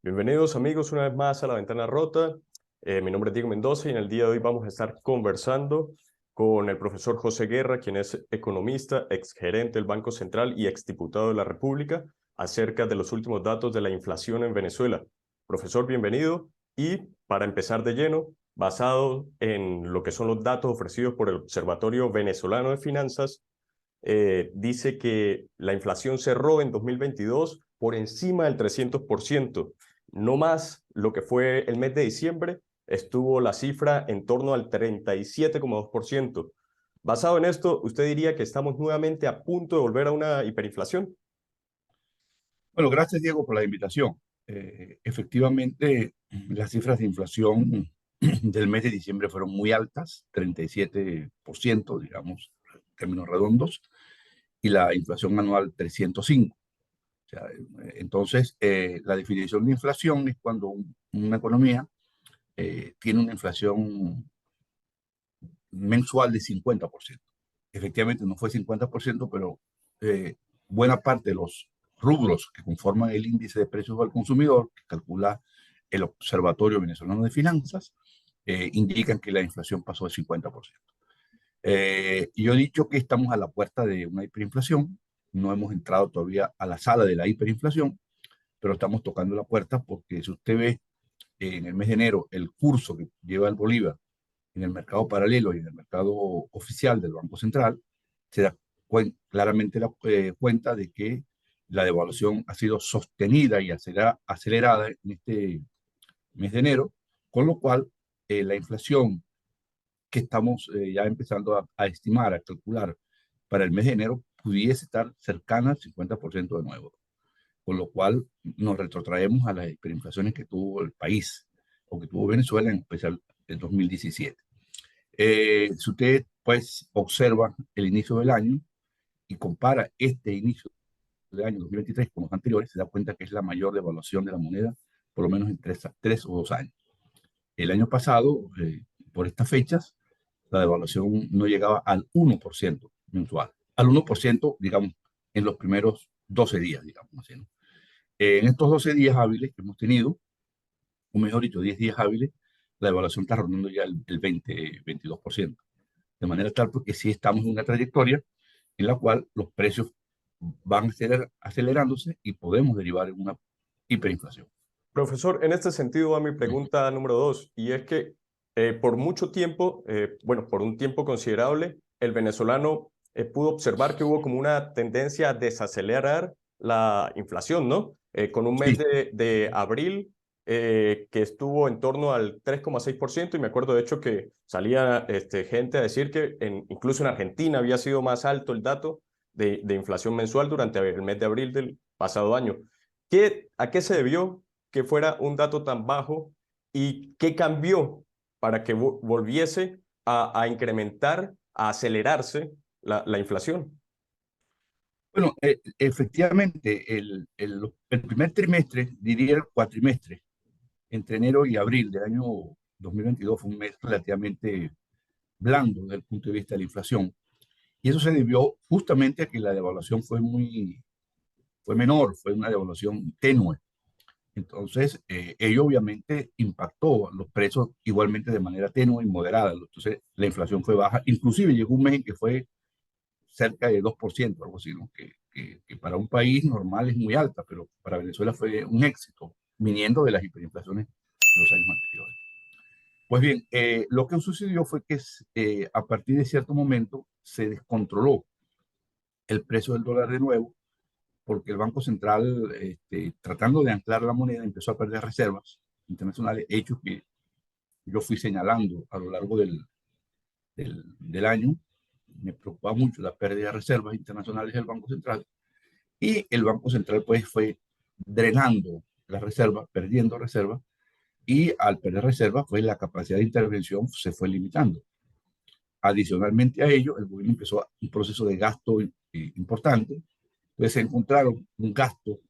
Bienvenidos amigos una vez más a La Ventana Rota. Mi nombre es Diego Mendoza y en el día de hoy vamos a estar conversando con el profesor José Guerra, quien es economista, exgerente del Banco Central y exdiputado de la República, acerca de los últimos datos de la inflación en Venezuela. Profesor, bienvenido. Y para empezar de lleno, basado en lo que son los datos ofrecidos por el Observatorio Venezolano de Finanzas, dice que la inflación cerró en 2022 por encima del 300%. No más lo que fue el mes de diciembre, estuvo la cifra en torno al 37,2%. Basado en esto, ¿usted diría que estamos nuevamente a punto de volver a una hiperinflación? Bueno, gracias Diego por la invitación. Efectivamente, las cifras de inflación del mes de diciembre fueron muy altas, 37%, digamos, en términos redondos, y la inflación anual 305. O sea, entonces, la definición de inflación es cuando una economía tiene una inflación mensual de 50%. Efectivamente, no fue 50%, pero buena parte de los rubros que conforman el índice de precios al consumidor, que calcula el Observatorio Venezolano de Finanzas, indican que la inflación pasó del 50%. Yo he dicho que estamos a la puerta de una hiperinflación, no hemos entrado todavía a la sala de la hiperinflación, pero estamos tocando la puerta porque si usted ve en el mes de enero el curso que lleva el Bolívar en el mercado paralelo y en el mercado oficial del Banco Central, se da claramente la cuenta de que la devaluación ha sido sostenida y acelerada en este mes de enero, con lo cual la inflación que estamos ya empezando a estimar, a calcular para el mes de enero, pudiese estar cercana al 50% de nuevo, con lo cual nos retrotraemos a las hiperinflaciones que tuvo el país o que tuvo Venezuela, en especial en 2017. Si usted pues observa el inicio del año y compara este inicio del año 2023 con los anteriores, se da cuenta que es la mayor devaluación de la moneda, por lo menos en tres o 2 años. El año pasado, por estas fechas, la devaluación no llegaba al 1% mensual. Al 1%, digamos, en los primeros 12 días, digamos así, ¿no? En estos 12 días hábiles que hemos tenido, o mejor dicho, 10 días hábiles, la devaluación está rondando ya el 20-22%. De manera tal porque sí estamos en una trayectoria en la cual los precios van acelerándose y podemos derivar en una hiperinflación. Profesor, en este sentido va mi pregunta número dos, y es que por mucho tiempo, bueno, por un tiempo considerable, el venezolano pudo observar que hubo como una tendencia a desacelerar la inflación, ¿no? Con un mes Sí, de abril que estuvo en torno al 3,6%, y me acuerdo de hecho que salía gente a decir que incluso en Argentina había sido más alto el dato de inflación mensual durante el mes de abril del pasado año. ¿A qué se debió que fuera un dato tan bajo y qué cambió para que volviese a incrementar, a acelerarse la inflación? bueno, efectivamente, el primer trimestre, diría el cuatrimestre, entre enero y abril del año 2022 fue un mes relativamente blando desde el punto de vista de la inflación. Y eso se debió justamente a que la devaluación fue menor, fue una devaluación tenue. Entonces, ello obviamente impactó los precios igualmente de manera tenue y moderada. Entonces, la inflación fue baja. Inclusive llegó un mes en que fue cerca de 2%, algo así, ¿no? Que para un país normal es muy alta, pero para Venezuela fue un éxito, viniendo de las hiperinflaciones de los años anteriores. Pues bien, lo que sucedió fue que a partir de cierto momento se descontroló el precio del dólar de nuevo, porque el Banco Central, tratando de anclar la moneda, empezó a perder reservas internacionales, hechos que yo fui señalando a lo largo del año. Me preocupaba mucho la pérdida de reservas internacionales del Banco Central, y el Banco Central pues fue drenando las reservas, perdiendo reservas, y al perder reservas pues la capacidad de intervención se fue limitando. Adicionalmente a ello, el gobierno empezó un proceso de gasto importante. Entonces se encontraron un gasto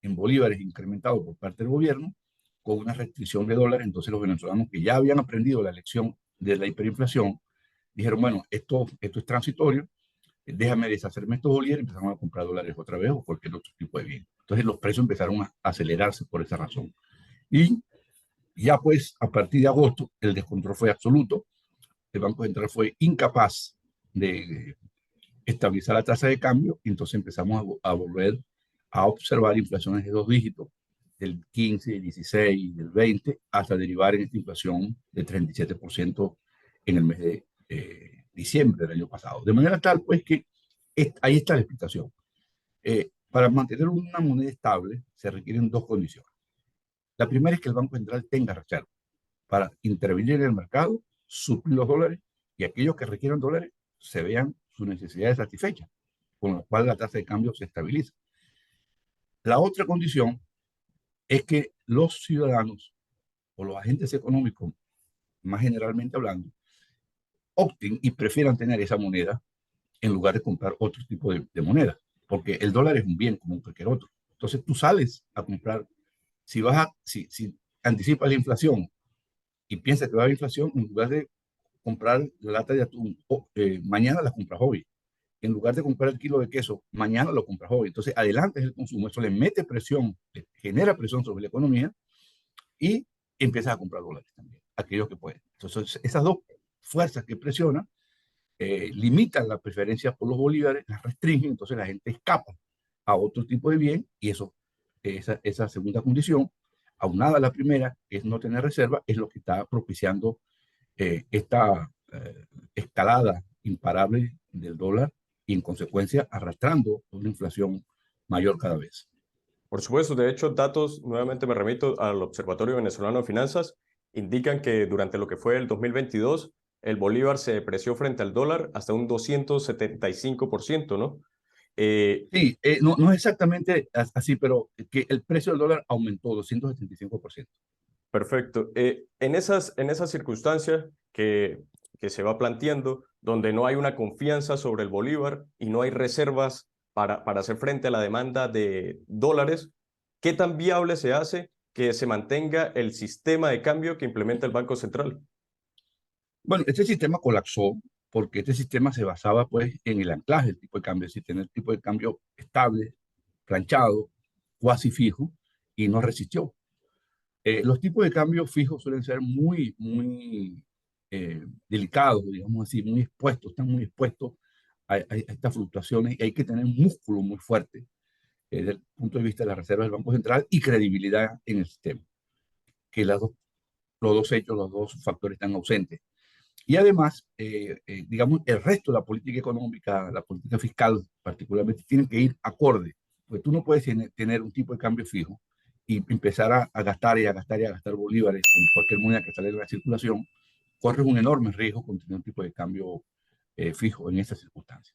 en bolívares incrementado por parte del gobierno con una restricción de dólares. Entonces los venezolanos que ya habían aprendido la lección de la hiperinflación dijeron, bueno, esto es transitorio, déjame deshacerme estos bolívares, empezamos a comprar dólares otra vez o cualquier otro tipo de bien. Entonces los precios empezaron a acelerarse por esa razón. Y ya pues a partir de agosto el descontrol fue absoluto. El Banco Central fue incapaz de estabilizar la tasa de cambio, y entonces empezamos a volver a observar inflaciones de 2 dígitos, del 15, del 16, del 20, hasta derivar en esta inflación de 37% en el mes de diciembre del año pasado. De manera tal, pues, que ahí está la explicación. Para mantener una moneda estable se requieren dos condiciones. La primera es que el Banco Central tenga reserva para intervenir en el mercado, suplir los dólares, y aquellos que requieran dólares se vean sus necesidades satisfechas, con lo cual la tasa de cambio se estabiliza. La otra condición es que los ciudadanos o los agentes económicos, más generalmente hablando, opten y prefieran tener esa moneda en lugar de comprar otro tipo de moneda, porque el dólar es un bien como cualquier otro. Entonces tú sales a comprar, si anticipas la inflación y piensas que va a haber inflación, en lugar de comprar la lata de atún, mañana la compras hoy. En lugar de comprar el kilo de queso, mañana lo compras hoy. Entonces, adelante es el consumo. Eso le mete presión, le genera presión sobre la economía y empiezas a comprar dólares también, aquellos que pueden. Entonces, esas dos fuerzas que presionan limitan la preferencia por los bolívares, las restringen, entonces la gente escapa a otro tipo de bien, y eso, esa segunda condición, aunada a la primera, que es no tener reserva, es lo que está propiciando esta escalada imparable del dólar y en consecuencia arrastrando una inflación mayor cada vez. Por supuesto, de hecho, datos, nuevamente me remito al Observatorio Venezolano de Finanzas, indican que durante lo que fue el 2022, el bolívar se depreció frente al dólar hasta un 275%, ¿no? Eh, Sí, no, no es exactamente así, pero que el precio del dólar aumentó 275%. Perfecto. En esas circunstancias que se va planteando, donde no hay una confianza sobre el bolívar y no hay reservas para hacer frente a la demanda de dólares, ¿qué tan viable se hace que se mantenga el sistema de cambio que implementa el Banco Central? Bueno, este sistema colapsó porque este sistema se basaba pues en el anclaje del tipo de cambio, es decir, tener tipo de cambio estable, planchado, cuasi fijo, y no resistió. Los tipos de cambio fijos suelen ser muy delicados, digamos así, muy expuestos, están muy expuestos a estas fluctuaciones, y hay que tener un músculo muy fuerte desde el punto de vista de la reserva del Banco Central y credibilidad en el sistema, que los dos hechos, los dos factores están ausentes. Y además, digamos, el resto de la política económica, la política fiscal particularmente, tienen que ir acorde, porque tú no puedes tener un tipo de cambio fijo y empezar a gastar y a gastar y a gastar bolívares con cualquier moneda que sale de la circulación. Corres un enorme riesgo con tener un tipo de cambio fijo en estas circunstancias.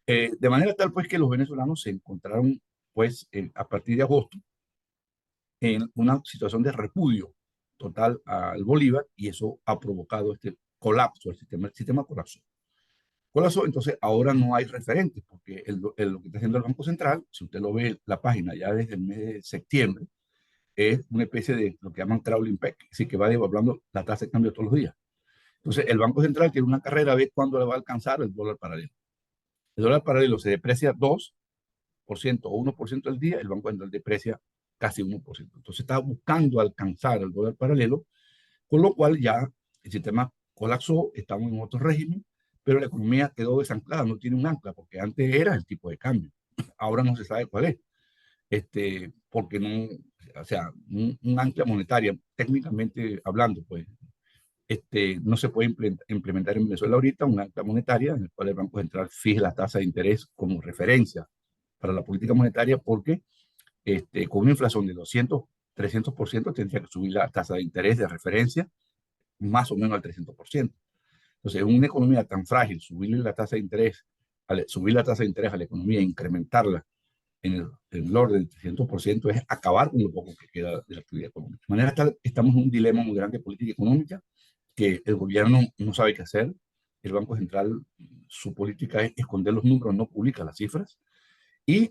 De manera tal, pues, que los venezolanos se encontraron, pues, a partir de agosto, en una situación de repudio total al Bolívar, y eso ha provocado este colapso, el sistema colapsó. Colapsó, entonces ahora no hay referentes, porque lo que está haciendo el Banco Central, si usted lo ve en la página ya desde el mes de septiembre, es una especie de lo que llaman crawling peg, así que va devaluando la tasa de cambio todos los días. Entonces el Banco Central tiene una carrera a ver cuándo le va a alcanzar el dólar paralelo. El dólar paralelo se deprecia 2% o 1% al día, el Banco Central deprecia casi 1%. Entonces está buscando alcanzar el dólar paralelo, con lo cual ya el sistema colapsó, estamos en otro régimen, pero la economía quedó desanclada, no tiene un ancla, porque antes era el tipo de cambio, ahora no se sabe cuál es, porque no, o sea, un ancla monetaria, técnicamente hablando, pues, no se puede implementar en Venezuela ahorita un ancla monetaria en el cual el Banco Central fije la tasa de interés como referencia para la política monetaria, porque con una inflación de 200, 300%, tendría que subir la tasa de interés de referencia más o menos al 300%. Entonces, en una economía tan frágil, subir la tasa de interés a la economía e incrementarla en el orden del 300% es acabar con lo poco que queda de la actividad económica. De manera tal, estamos en un dilema muy grande de política económica, que el gobierno no sabe qué hacer. El Banco Central, su política es esconder los números, no publica las cifras, y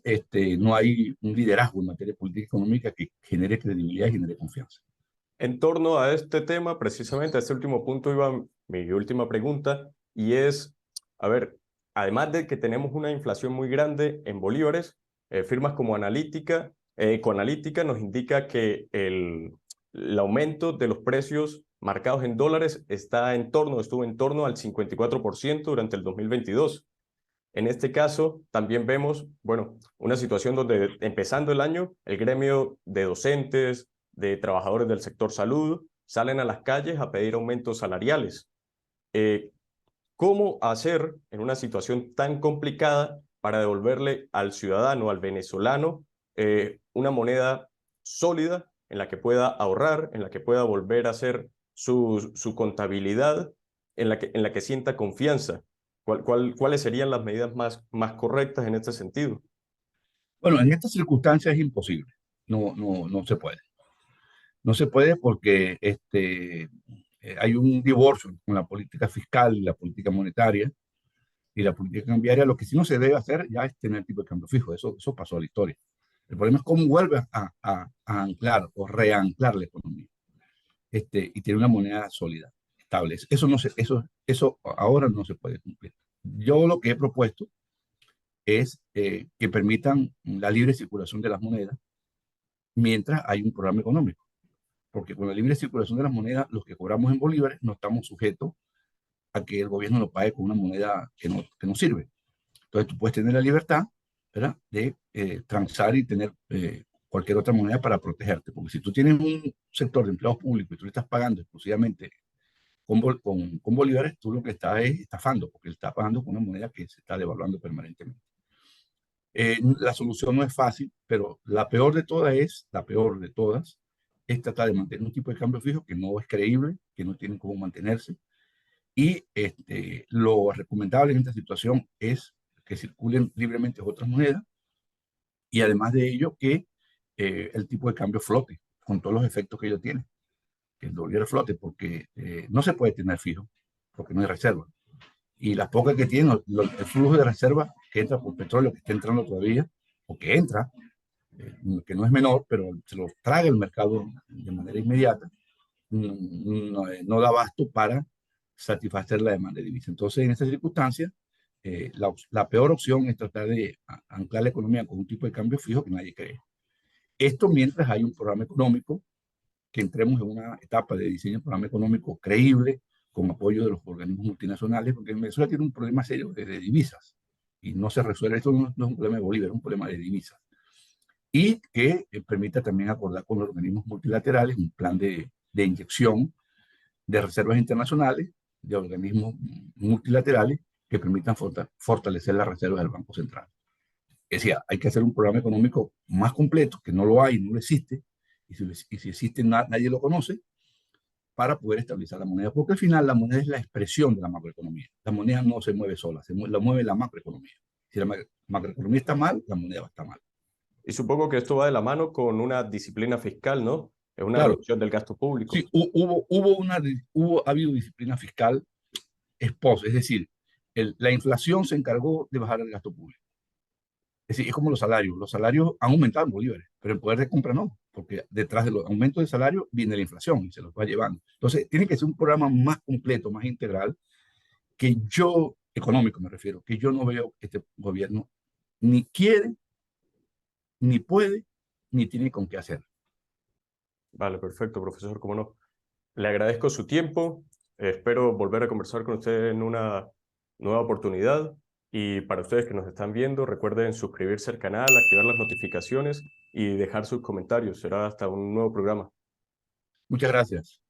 no hay un liderazgo en materia de política económica que genere credibilidad y genere confianza. En torno a este tema, precisamente a este último punto, iba mi última pregunta, y es, a ver, además de que tenemos una inflación muy grande en bolívares, firmas como Ecoanalítica nos indica que el aumento de los precios marcados en dólares estuvo en torno al 54% durante el 2022. En este caso, también vemos, bueno, una situación donde empezando el año, el gremio de docentes, de trabajadores del sector salud, salen a las calles a pedir aumentos salariales. Eh, ¿Cómo hacer en una situación tan complicada para devolverle al ciudadano, al venezolano, una moneda sólida en la que pueda ahorrar, en la que pueda volver a hacer su contabilidad, en la que sienta confianza? ¿Cuáles serían las medidas más correctas en este sentido? Bueno, en estas circunstancias es imposible. No se puede. No se puede porque hay un divorcio con la política fiscal y la política monetaria y la política cambiaria. Lo que sí no se debe hacer ya es tener tipo de cambio fijo. Eso pasó a la historia. El problema es cómo vuelve a anclar o reanclar la economía y tiene una moneda sólida, estable. Eso ahora no se puede cumplir. Yo lo que he propuesto es que permitan la libre circulación de las monedas mientras hay un programa económico. Porque con la libre circulación de las monedas, los que cobramos en bolívares no estamos sujetos a que el gobierno lo pague con una moneda que no sirve. Entonces tú puedes tener la libertad, ¿verdad?, de transar y tener cualquier otra moneda para protegerte. Porque si tú tienes un sector de empleados públicos y tú le estás pagando exclusivamente con bolívares, tú lo que estás es estafando, porque él está pagando con una moneda que se está devaluando permanentemente. La solución no es fácil, pero la peor de todas, es tratar de mantener un tipo de cambio fijo que no es creíble, que no tiene cómo mantenerse. Y lo recomendable en esta situación es que circulen libremente otras monedas y además de ello que el tipo de cambio flote con todos los efectos que ello tiene, que el dólar flote, porque no se puede tener fijo, porque no hay reserva. Y las pocas que tienen, el flujo de reserva que entra por petróleo, que está entrando todavía, o que entra, que no es menor, pero se lo traga el mercado de manera inmediata, no da abasto para satisfacer la demanda de divisa. Entonces, en estas circunstancias, la peor opción es tratar de anclar la economía con un tipo de cambio fijo que nadie cree. Esto mientras hay un programa económico, que entremos en una etapa de diseño de programa económico creíble, con apoyo de los organismos multinacionales, porque Venezuela tiene un problema serio de divisas y no se resuelve. Esto no es un problema de Bolívar, es un problema de divisas. Y que permita también acordar con los organismos multilaterales un plan de inyección de reservas internacionales, de organismos multilaterales que permitan fortalecer las reservas del Banco Central. Es decir, hay que hacer un programa económico más completo, que no lo hay, no lo existe, y si existe nadie lo conoce, para poder estabilizar la moneda, porque al final la moneda es la expresión de la macroeconomía. La moneda no se mueve sola, la mueve la macroeconomía. Si la macroeconomía está mal, la moneda va a estar mal. Y supongo que esto va de la mano con una disciplina fiscal, ¿no? Es una Claro, reducción del gasto público. sí, ha habido disciplina fiscal es decir, la inflación se encargó de bajar el gasto público. Es decir, es como los salarios han aumentado en bolívares, pero el poder de compra no, porque detrás de los aumentos de salario viene la inflación y se los va llevando. Entonces, tiene que ser un programa más completo, más integral, económico me refiero, que yo no veo que este gobierno ni quiere, ni puede, ni tiene con qué hacer. Vale, perfecto, profesor, cómo no. Le agradezco su tiempo. Espero volver a conversar con usted en una nueva oportunidad. Y para ustedes que nos están viendo, recuerden suscribirse al canal, activar las notificaciones y dejar sus comentarios. Será hasta un nuevo programa. Muchas gracias.